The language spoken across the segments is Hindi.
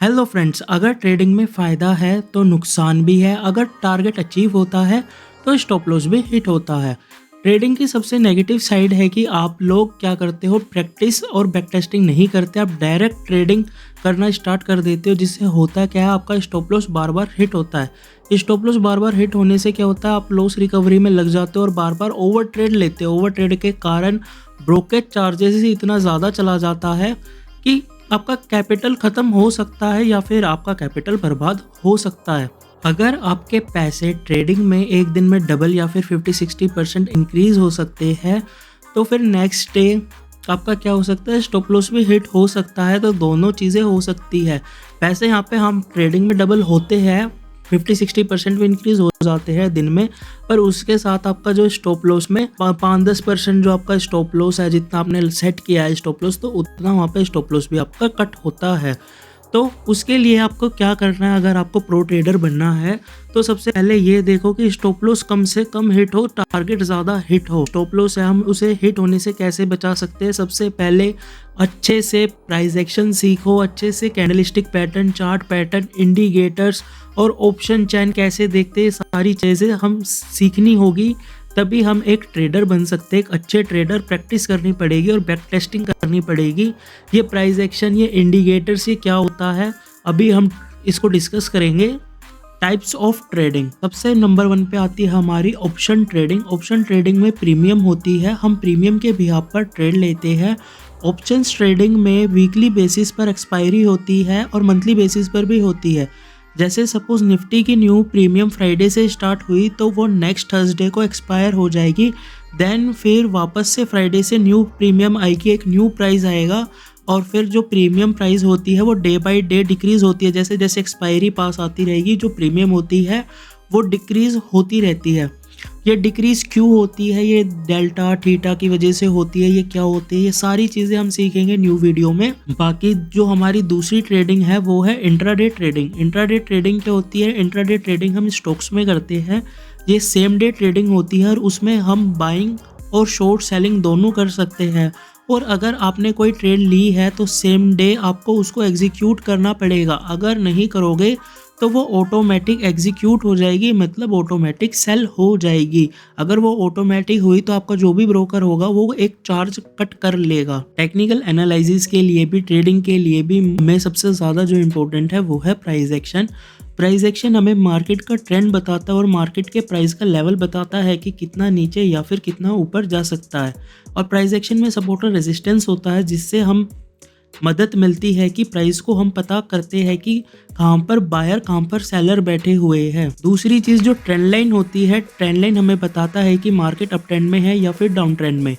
हेलो फ्रेंड्स, अगर ट्रेडिंग में फ़ायदा है तो नुकसान भी है। अगर टारगेट अचीव होता है तो स्टॉप लॉस भी हिट होता है। ट्रेडिंग की सबसे नेगेटिव साइड है कि आप लोग क्या करते हो, प्रैक्टिस और बैक टेस्टिंग नहीं करते, आप डायरेक्ट ट्रेडिंग करना स्टार्ट कर देते हो, जिससे होता क्या है, आपका स्टॉप लॉस बार बार हिट होता है। स्टॉप लॉस बार बार हिट होने से क्या होता है, आप लॉस रिकवरी में लग जाते हो और बार बार ओवर ट्रेड लेते हो। ओवर ट्रेड के कारण ब्रोकेज चार्जेस ही इतना ज़्यादा चला जाता है कि आपका कैपिटल ख़त्म हो सकता है या फिर आपका कैपिटल बर्बाद हो सकता है। अगर आपके पैसे ट्रेडिंग में एक दिन में डबल या फिर 50-60% इंक्रीज़ हो सकते हैं, तो फिर नेक्स्ट डे आपका क्या हो सकता है, स्टॉप लॉस भी हिट हो सकता है। तो दोनों चीज़ें हो सकती है। पैसे यहाँ पे हम ट्रेडिंग में डबल होते हैं, 50-60% भी इंक्रीज़ हो जाते हैं दिन में, पर उसके साथ आपका जो स्टॉप लॉस में 5-10% जो आपका स्टॉप लॉस है, जितना आपने सेट किया है स्टॉप लॉस, तो उतना वहाँ पे स्टॉप लॉस भी आपका कट होता है। तो उसके लिए आपको क्या करना है, अगर आपको प्रो ट्रेडर बनना है तो सबसे पहले ये देखो कि स्टॉप लॉस कम से कम हिट हो, टारगेट ज़्यादा हिट हो। स्टॉप लॉस है, हम उसे हिट होने से कैसे बचा सकते हैं। सबसे पहले अच्छे से प्राइस एक्शन सीखो, अच्छे से candlestick pattern, chart pattern, indicators और ऑप्शन चैन कैसे देखते हैं, सारी चीज़ें हम सीखनी होगी, तभी हम एक ट्रेडर बन सकते हैं। एक अच्छे ट्रेडर प्रैक्टिस करनी पड़ेगी और बैक टेस्टिंग करनी पड़ेगी। ये प्राइस एक्शन, ये इंडिकेटर्स, ये क्या होता है, अभी हम इसको डिस्कस करेंगे। टाइप्स ऑफ ट्रेडिंग, सबसे नंबर 1 पे आती है हमारी ऑप्शन ट्रेडिंग। ऑप्शन ट्रेडिंग में प्रीमियम होती है, हम प्रीमियम के बिहाफ पर ट्रेड लेते हैं। ऑप्शंस ट्रेडिंग में वीकली बेसिस पर एक्सपायरी होती है और मंथली बेसिस पर भी होती है। जैसे सपोज निफ्टी की न्यू प्रीमियम फ्राइडे से स्टार्ट हुई तो वो नेक्स्ट थर्सडे को एक्सपायर हो जाएगी। देन फिर वापस से फ्राइडे से न्यू प्रीमियम आएगी, एक न्यू प्राइस आएगा और फिर जो प्रीमियम प्राइस होती है वो डे बाय डे डिक्रीज़ होती है। जैसे जैसे एक्सपायरी पास आती रहेगी, जो प्रीमियम होती है वो डिक्रीज़ होती रहती है। ये डिक्रीज़ क्यों होती है, ये डेल्टा थीटा की वजह से होती है, ये क्या होती है, ये सारी चीज़ें हम सीखेंगे न्यू वीडियो में। बाकी जो हमारी दूसरी ट्रेडिंग है वो है इंट्राडे ट्रेडिंग। इंट्राडे ट्रेडिंग क्या होती है, इंट्राडे ट्रेडिंग हम स्टॉक्स में करते हैं। ये सेम डे ट्रेडिंग होती है और उसमें हम बाइंग और शॉर्ट सेलिंग दोनों कर सकते हैं। और अगर आपने कोई ट्रेड ली है तो सेम डे आपको उसको एग्जीक्यूट करना पड़ेगा। अगर नहीं करोगे तो वो ऑटोमेटिक एग्जीक्यूट हो जाएगी, मतलब ऑटोमेटिक सेल हो जाएगी। अगर वो ऑटोमेटिक हुई तो आपका जो भी ब्रोकर होगा वो एक चार्ज कट कर लेगा। टेक्निकल एनालिसिस के लिए भी, ट्रेडिंग के लिए भी हमें सबसे ज़्यादा जो इम्पोर्टेंट है वो है प्राइस एक्शन। प्राइस एक्शन हमें मार्केट का ट्रेंड बताता है और मार्केट के प्राइस का लेवल बताता है कि कितना नीचे या फिर कितना ऊपर जा सकता है। और प्राइस एक्शन में सपोर्ट और रेजिस्टेंस होता है, जिससे हम मदद मिलती है कि प्राइस को हम पता करते हैं कि कहाँ पर बायर कहाँ पर सेलर बैठे हुए हैं। दूसरी चीज़ जो ट्रेंड लाइन होती है, ट्रेंड लाइन हमें बताता है कि मार्केट अप ट्रेंड में है या फिर डाउन ट्रेंड में।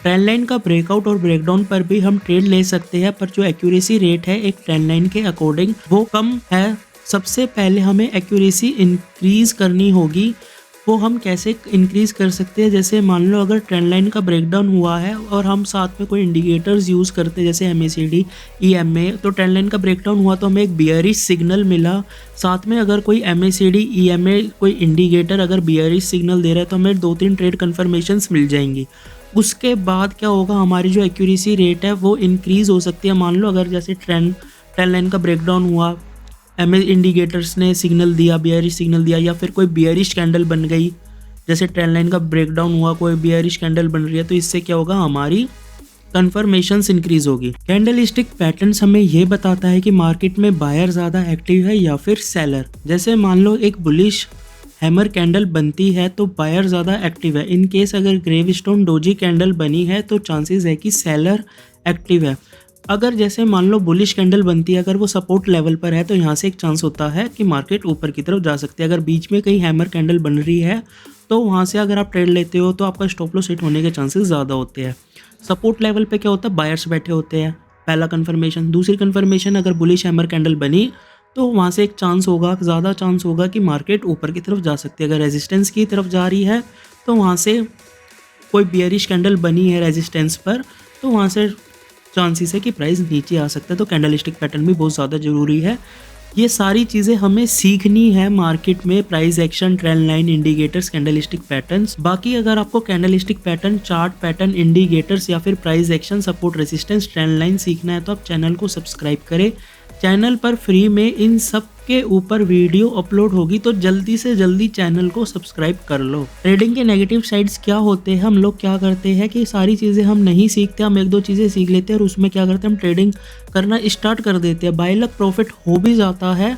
ट्रेंड लाइन का ब्रेकआउट और ब्रेकडाउन पर भी हम ट्रेड ले सकते हैं, पर जो एक्यूरेसी रेट है एक ट्रेंड लाइन के अकॉर्डिंग वो कम है। सबसे पहले हमें एक्यूरेसी इंक्रीज करनी होगी। वो हम कैसे इंक्रीज़ कर सकते हैं, जैसे मान लो अगर ट्रेंड लाइन का ब्रेकडाउन हुआ है और हम साथ में कोई इंडिकेटर्स यूज़ करते हैं जैसे MACD, EMA, तो ट्रेंड लाइन का ब्रेकडाउन हुआ तो हमें एक बियरिश सिग्नल मिला। साथ में अगर कोई MACD, EMA कोई इंडिकेटर अगर बियरिश सिग्नल दे रहा है तो हमें 2-3 ट्रेड कन्फर्मेशंस मिल जाएंगी। उसके बाद क्या होगा, हमारी जो एक्यूरेसी रेट है वो इंक्रीज़ हो सकती है। मान लो अगर जैसे ट्रेंड लाइन का ब्रेकडाउन हुआ, इंडिकेटर्स ने सिग्नल दिया, बियरिश सिग्नल दिया, या फिर कोई बियरिश कैंडल बन गई, जैसे ट्रेंड लाइन का ब्रेकडाउन हुआ, कोई बियरिश कैंडल बन रही है, तो इससे क्या होगा, हमारी कन्फर्मेशंस इंक्रीज होगी। कैंडलस्टिक पैटर्न्स हमें ये बताता है कि मार्केट में बायर ज़्यादा एक्टिव है या फिर सेलर। जैसे मान लो एक बुलिश हैमर कैंडल बनती है तो बायर ज़्यादा एक्टिव है। इन केस अगर ग्रेवस्टोन डोजी कैंडल बनी है तो चांसेस है कि सेलर एक्टिव है। अगर जैसे मान लो बुलिश कैंडल बनती है, अगर वो सपोर्ट लेवल पर है तो यहाँ से एक चांस होता है कि मार्केट ऊपर की तरफ जा सकती है। अगर बीच में कहीं हैमर कैंडल बन रही है तो वहाँ से अगर आप ट्रेड लेते हो तो आपका स्टॉप लॉस हिट होने के चांसेस ज़्यादा होते हैं। सपोर्ट लेवल पे क्या होता है, बायर्स बैठे होते हैं, पहला कन्फर्मेशन। दूसरी कन्फर्मेशन, अगर बुलिश हैमर कैंडल बनी तो वहाँ से एक चांस होगा, ज़्यादा चांस होगा कि मार्केट ऊपर की तरफ जा सकती है। अगर रेजिस्टेंस की तरफ जा रही है तो वहाँ से कोई बियरिश कैंडल बनी है रेजिस्टेंस पर, तो वहाँ से चांसेस है कि प्राइस नीचे आ सकता है। तो कैंडलस्टिक पैटर्न भी बहुत ज़्यादा ज़रूरी है। ये सारी चीज़ें हमें सीखनी है मार्केट में, price action, trend line, indicators, candlestick patterns. बाकी अगर आपको candlestick pattern, chart pattern, indicators या फिर price action, support, resistance, trend line सीखना है तो आप चैनल को सब्सक्राइब करें। चैनल पर फ्री में इन सब के ऊपर वीडियो अपलोड होगी, तो जल्दी से जल्दी चैनल को सब्सक्राइब कर लो। ट्रेडिंग के नेगेटिव साइड्स क्या होते हैं, हम लोग क्या करते हैं कि सारी चीज़ें हम नहीं सीखते, हम एक दो चीज़ें सीख लेते हैं और उसमें क्या करते हैं, हम ट्रेडिंग करना स्टार्ट कर देते हैं। बाय लक प्रॉफिट हो भी जाता है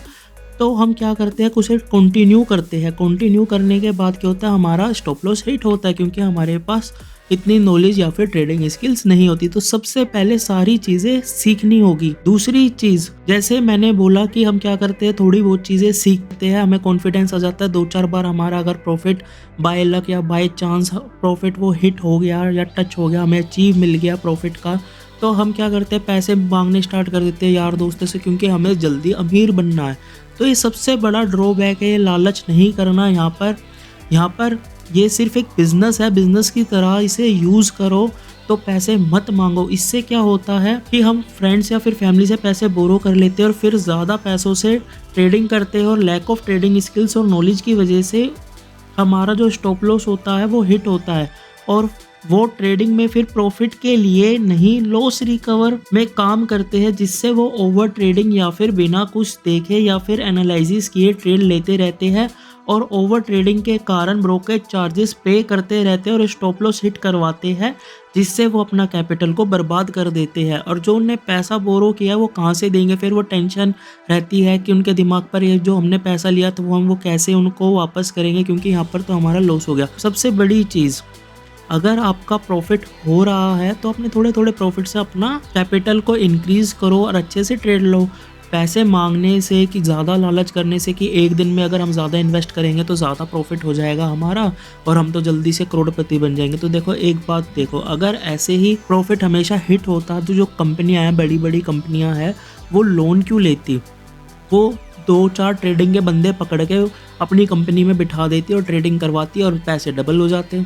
तो हम क्या करते हैं, उसे कंटिन्यू करते हैं। कंटिन्यू करने के बाद क्या होता है, हमारा स्टॉप लॉस हिट होता है, क्योंकि हमारे पास इतनी नॉलेज या फिर ट्रेडिंग स्किल्स नहीं होती। तो सबसे पहले सारी चीज़ें सीखनी होगी। दूसरी चीज़, जैसे मैंने बोला कि हम क्या करते हैं, थोड़ी बहुत चीज़ें सीखते हैं, हमें कॉन्फिडेंस आ जाता है। 2-4 बार हमारा अगर प्रॉफिट बाय लक या बाय चांस प्रॉफिट वो हिट हो गया या टच हो गया, हमें अचीव मिल गया प्रॉफिट का, तो हम क्या करते हैं, पैसे मांगने स्टार्ट कर देते हैं यार दोस्तों से, क्योंकि हमें जल्दी अमीर बनना है। तो ये सबसे बड़ा ड्रॉबैक है, ये लालच नहीं करना। यहाँ पर ये सिर्फ एक बिजनेस है, बिजनेस की तरह इसे यूज़ करो, तो पैसे मत मांगो। इससे क्या होता है कि हम फ्रेंड्स या फिर फैमिली से पैसे बोरो कर लेते हैं और फिर ज़्यादा पैसों से ट्रेडिंग करते हैं, और लैक ऑफ ट्रेडिंग स्किल्स और नॉलेज की वजह से हमारा जो स्टॉप लॉस होता है वो हिट होता है, और वो ट्रेडिंग में फिर प्रॉफिट के लिए नहीं, लॉस रिकवर में काम करते हैं, जिससे वो ओवर ट्रेडिंग या फिर बिना कुछ देखे या फिर एनालिसिस किए ट्रेड लेते रहते हैं, और ओवर ट्रेडिंग के कारण ब्रोकरेज चार्जेस पे करते रहते हैं और स्टॉप लॉस हिट करवाते हैं, जिससे वो अपना कैपिटल को बर्बाद कर देते हैं। और जो उन्हें पैसा बोरो किया वो कहाँ से देंगे, फिर वो टेंशन रहती है कि उनके दिमाग पर ये जो हमने पैसा लिया तो वो कैसे उनको वापस करेंगे, क्योंकि यहाँ पर तो हमारा लॉस हो गया। सबसे बड़ी चीज़, अगर आपका प्रॉफिट हो रहा है तो अपने थोड़े थोड़े प्रॉफिट से अपना कैपिटल को इंक्रीज करो और अच्छे से ट्रेड लो। पैसे मांगने से कि ज़्यादा लालच करने से कि एक दिन में अगर हम ज़्यादा इन्वेस्ट करेंगे तो ज़्यादा प्रॉफिट हो जाएगा हमारा और हम तो जल्दी से करोड़पति बन जाएंगे, तो देखो एक बात देखो, अगर ऐसे ही प्रॉफिट हमेशा हिट होता तो जो कंपनियां हैं, बड़ी बड़ी कंपनियां हैं, वो लोन क्यों लेती? वो 2-4 ट्रेडिंग के बंदे पकड़ के अपनी कंपनी में बिठा देती और ट्रेडिंग करवाती और पैसे डबल हो जाते।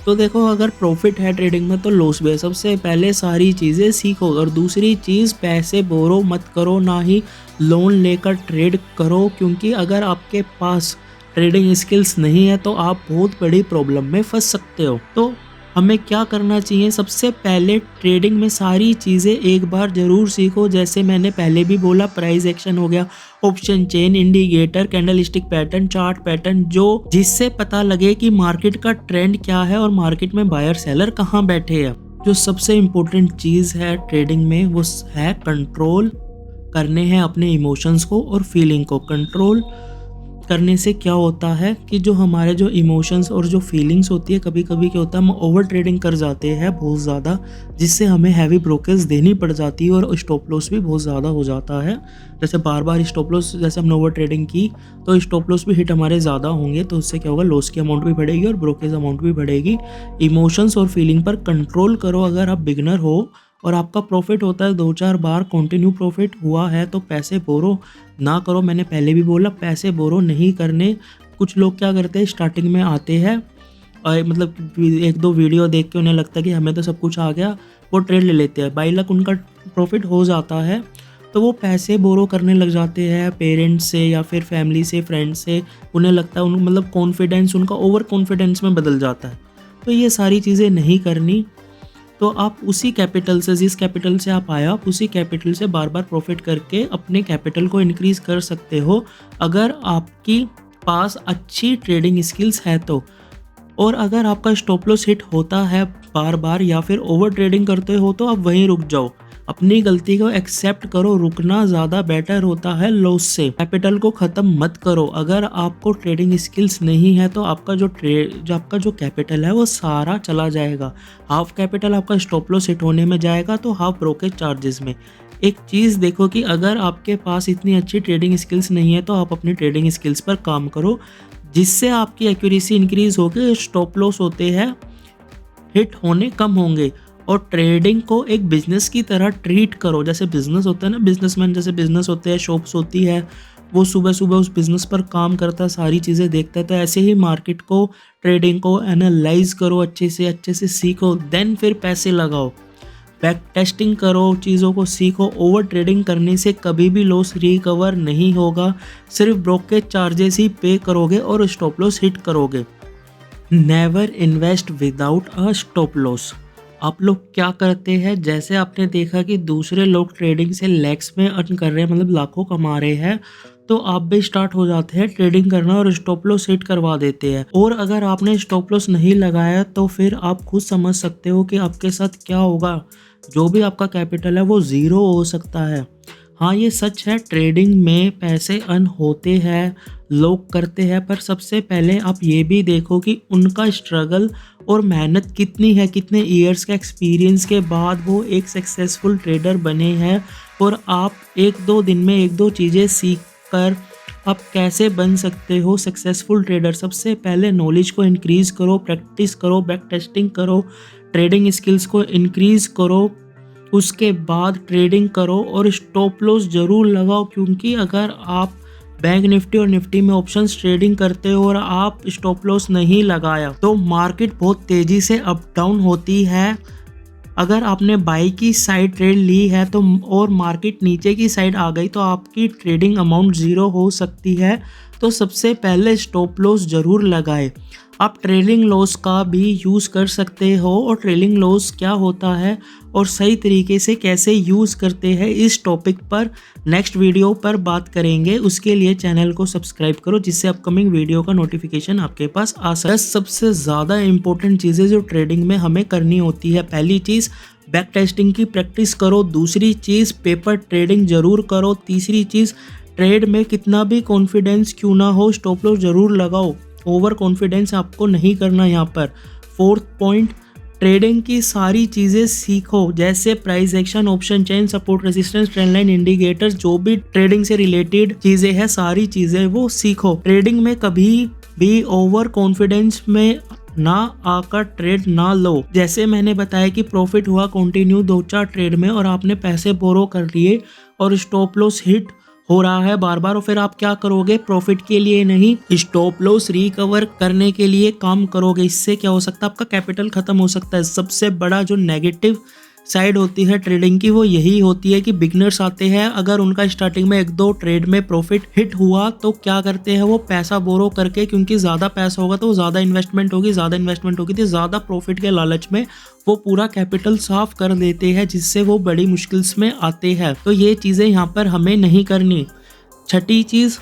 तो देखो, अगर प्रॉफिट है ट्रेडिंग में तो लॉस भी है। सबसे पहले सारी चीज़ें सीखो। और दूसरी चीज़, पैसे बोरो मत करो, ना ही लोन लेकर ट्रेड करो, क्योंकि अगर आपके पास ट्रेडिंग स्किल्स नहीं है तो आप बहुत बड़ी प्रॉब्लम में फंस सकते हो। तो हमें क्या करना चाहिए, सबसे पहले ट्रेडिंग में सारी चीज़ें एक बार ज़रूर सीखो। जैसे मैंने पहले भी बोला, प्राइस एक्शन हो गया, option chain, indicator, candlestick pattern, chart pattern, जो जिससे पता लगे कि मार्केट का ट्रेंड क्या है और मार्केट में बायर सेलर कहाँ बैठे हैं। जो सबसे इम्पोर्टेंट चीज़ है ट्रेडिंग में वो है कंट्रोल करने हैं अपने इमोशंस को और फीलिंग को। कंट्रोल करने से क्या होता है कि जो हमारे जो इमोशंस और जो फीलिंग्स होती है, कभी कभी क्या होता है, हम ओवर ट्रेडिंग कर जाते हैं बहुत ज़्यादा, जिससे हमें हैवी ब्रोकरेज देनी पड़ जाती है और स्टॉप लॉस भी बहुत ज़्यादा हो जाता है। जैसे बार बार स्टॉप लॉस, जैसे हमने ओवर ट्रेडिंग की तो स्टॉप लॉस भी हिट हमारे ज़्यादा होंगे, तो उससे क्या होगा, लॉस की अमाउंट भी बढ़ेगी और ब्रोकरेज अमाउंट भी बढ़ेगी। इमोशंस और फीलिंग पर कंट्रोल करो। अगर आप बिगनर हो और आपका प्रॉफिट होता है, 2-4 बार कंटिन्यू प्रॉफिट हुआ है, तो पैसे बोरो ना करो। मैंने पहले भी बोला, पैसे बोरो नहीं करने। कुछ लोग क्या करते हैं, स्टार्टिंग में आते हैं और मतलब 1-2 वीडियो देख के उन्हें लगता है कि हमें तो सब कुछ आ गया, वो ट्रेड ले लेते हैं। बाय लक उनका प्रॉफिट हो जाता है तो वो पैसे बोरो करने लग जाते हैं पेरेंट्स से या फिर फैमिली से, फ्रेंड्स से। उन्हें लगता है मतलब कॉन्फिडेंस उनका ओवर कॉन्फिडेंस में बदल जाता है। तो ये सारी चीज़ें नहीं करनी। तो आप उसी कैपिटल से, जिस कैपिटल से आप आए, आप उसी कैपिटल से बार बार प्रॉफिट करके अपने कैपिटल को इंक्रीज कर सकते हो, अगर आपकी पास अच्छी ट्रेडिंग स्किल्स है तो। और अगर आपका स्टॉप लॉस हिट होता है बार बार या फिर ओवर ट्रेडिंग करते हो तो आप वहीं रुक जाओ, अपनी गलती को एक्सेप्ट करो। रुकना ज़्यादा बेटर होता है लॉस से। कैपिटल को ख़त्म मत करो। अगर आपको ट्रेडिंग स्किल्स नहीं है तो आपका आपका जो कैपिटल है वो सारा चला जाएगा। हाफ कैपिटल आपका स्टॉप लॉस हिट होने में जाएगा तो हाफ ब्रोकरेज चार्जेस में। एक चीज़ देखो कि अगर आपके पास इतनी अच्छी ट्रेडिंग स्किल्स नहीं है तो आप अपनी ट्रेडिंग स्किल्स पर काम करो, जिससे आपकी एक्यूरेसी इंक्रीज होकर स्टॉप लॉस होते हैं हिट होने कम होंगे। और ट्रेडिंग को एक बिजनेस की तरह ट्रीट करो। जैसे बिजनेस होता है ना, बिजनेसमैन जैसे बिजनेस होते हैं, शॉप्स होती है, वो सुबह सुबह उस बिजनेस पर काम करता है, सारी चीज़ें देखता है। तो ऐसे ही मार्केट को, ट्रेडिंग को एनालाइज करो, अच्छे से सीखो, देन फिर पैसे लगाओ। बैक टेस्टिंग करो, चीज़ों को सीखो। ओवर ट्रेडिंग करने से कभी भी लॉस रिकवर नहीं होगा, सिर्फ ब्रोकरेज चार्जेस ही पे करोगे और स्टॉप लॉस हिट करोगे। Never invest without a stop loss. आप लोग क्या करते हैं, जैसे आपने देखा कि दूसरे लोग ट्रेडिंग से लैक्स में अर्न कर रहे हैं, मतलब लाखों कमा रहे हैं, तो आप भी स्टार्ट हो जाते हैं ट्रेडिंग करना और स्टॉप लॉस हिट करवा देते हैं। और अगर आपने स्टॉप लॉस नहीं लगाया तो फिर आप खुद समझ सकते हो कि आपके साथ क्या होगा। जो भी आपका कैपिटल है वो ज़ीरो हो सकता है। हाँ, ये सच है, ट्रेडिंग में पैसे अर्न होते हैं, लोग करते हैं, पर सबसे पहले आप ये भी देखो कि उनका स्ट्रगल और मेहनत कितनी है, कितने ईयर्स का एक्सपीरियंस के बाद वो एक सक्सेसफुल ट्रेडर बने हैं। और आप एक दो दिन में एक दो चीज़ें सीख कर आप कैसे बन सकते हो सक्सेसफुल ट्रेडर। सबसे पहले नॉलेज को इंक्रीज़ करो, प्रैक्टिस करो, बैक टेस्टिंग करो, ट्रेडिंग स्किल्स को इंक्रीज़ करो, उसके बाद ट्रेडिंग करो और स्टॉप लॉस ज़रूर लगाओ। क्योंकि अगर आप बैंक निफ्टी और निफ्टी में ऑप्शंस ट्रेडिंग करते हो और आप स्टॉप लॉस नहीं लगाया तो मार्केट बहुत तेज़ी से अप डाउन होती है। अगर आपने बाई की साइड ट्रेड ली है तो और मार्केट नीचे की साइड आ गई तो आपकी ट्रेडिंग अमाउंट ज़ीरो हो सकती है। तो सबसे पहले स्टॉप लॉस ज़रूर लगाए। आप ट्रेलिंग लॉस का भी यूज़ कर सकते हो, और ट्रेलिंग लॉस क्या होता है और सही तरीके से कैसे यूज़ करते हैं, इस टॉपिक पर नेक्स्ट वीडियो पर बात करेंगे। उसके लिए चैनल को सब्सक्राइब करो जिससे अपकमिंग वीडियो का नोटिफिकेशन आपके पास आ सके। सबसे ज़्यादा इंपॉर्टेंट चीज़ें जो ट्रेडिंग में हमें करनी होती है, पहली चीज़ बैक टेस्टिंग की प्रैक्टिस करो, दूसरी चीज़ पेपर ट्रेडिंग ज़रूर करो, तीसरी चीज़ ट्रेड में कितना भी कॉन्फिडेंस क्यों ना हो स्टॉप लॉस ज़रूर लगाओ। ओवर कॉन्फिडेंस आपको नहीं करना यहाँ पर। फोर्थ पॉइंट, ट्रेडिंग की सारी चीज़ें सीखो, जैसे price action, option chain, support resistance, trend line, indicators, जो भी ट्रेडिंग से रिलेटेड चीज़ें हैं सारी चीज़ें वो सीखो। ट्रेडिंग में कभी भी ओवर कॉन्फिडेंस में ना आकर ट्रेड ना लो। जैसे मैंने बताया कि प्रॉफिट हुआ कंटिन्यू 2-4 ट्रेड में और आपने पैसे बोरो कर लिए और स्टॉप लॉस हिट हो रहा है बार बार, और फिर आप क्या करोगे, प्रॉफिट के लिए नहीं स्टॉप लॉस रिकवर करने के लिए काम करोगे। इससे क्या हो सकता है, आपका कैपिटल खत्म हो सकता है। सबसे बड़ा जो नेगेटिव साइड होती है ट्रेडिंग की वो यही होती है कि बिगनर्स आते हैं, अगर उनका स्टार्टिंग में एक दो ट्रेड में प्रॉफिट हिट हुआ तो क्या करते हैं, वो पैसा बोरो करके, क्योंकि ज़्यादा पैसा होगा तो ज़्यादा इन्वेस्टमेंट होगी, ज़्यादा इन्वेस्टमेंट होगी तो ज़्यादा प्रॉफिट के लालच में वो पूरा कैपिटल साफ कर देते हैं, जिससे वो बड़ी मुश्किल्स में आते हैं। तो ये चीज़ें यहाँ पर हमें नहीं करनी। छठी चीज़,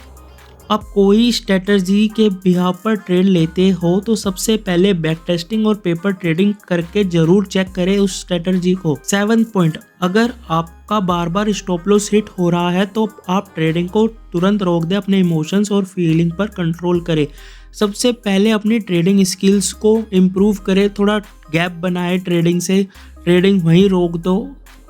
आप कोई स्ट्रेटजी के बिहाफ पर ट्रेड लेते हो तो सबसे पहले बैक टेस्टिंग और पेपर ट्रेडिंग करके जरूर चेक करें उस स्ट्रेटजी को। 7th पॉइंट, अगर आपका बार बार स्टॉप लॉस हिट हो रहा है तो आप ट्रेडिंग को तुरंत रोक दें, अपने इमोशंस और फीलिंग पर कंट्रोल करें। सबसे पहले अपनी ट्रेडिंग स्किल्स को इम्प्रूव करें, थोड़ा गैप बनाए ट्रेडिंग से, ट्रेडिंग वहीं रोक दो,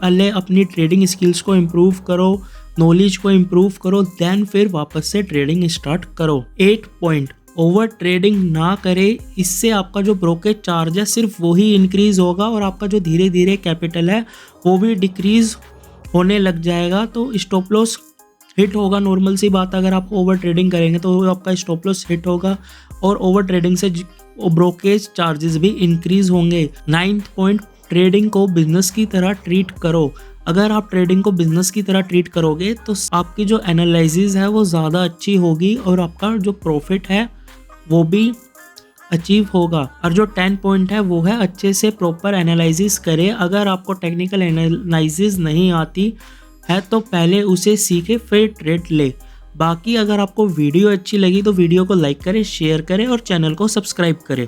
पहले अपनी ट्रेडिंग स्किल्स को इम्प्रूव करो, नॉलेज को इम्प्रूव करो, देन फिर वापस से ट्रेडिंग स्टार्ट करो। 8 पॉइंट, ओवर ट्रेडिंग ना करे, इससे आपका जो ब्रोकरेज चार्ज है सिर्फ वही इंक्रीज होगा और आपका जो धीरे धीरे कैपिटल है वो भी डिक्रीज होने लग जाएगा। तो स्टॉप लॉस हिट होगा, नॉर्मल सी बात, अगर आप ओवर ट्रेडिंग करेंगे तो आपका स्टॉप लॉस हिट होगा और ओवर ट्रेडिंग से ब्रोकरेज चार्जेस भी इंक्रीज होंगे। 9th पॉइंट, ट्रेडिंग को बिजनेस की तरह ट्रीट करो। अगर आप ट्रेडिंग को बिजनेस की तरह ट्रीट करोगे तो आपकी जो एनालिसिस है वो ज़्यादा अच्छी होगी और आपका जो प्रॉफिट है वो भी अचीव होगा। और जो 10 पॉइंट है वो है अच्छे से प्रॉपर एनालिसिस करें। अगर आपको टेक्निकल एनालिसिस नहीं आती है तो पहले उसे सीखे फिर ट्रेड ले। बाकी अगर आपको वीडियो अच्छी लगी तो वीडियो को लाइक करें, शेयर करें और चैनल को सब्सक्राइब करें।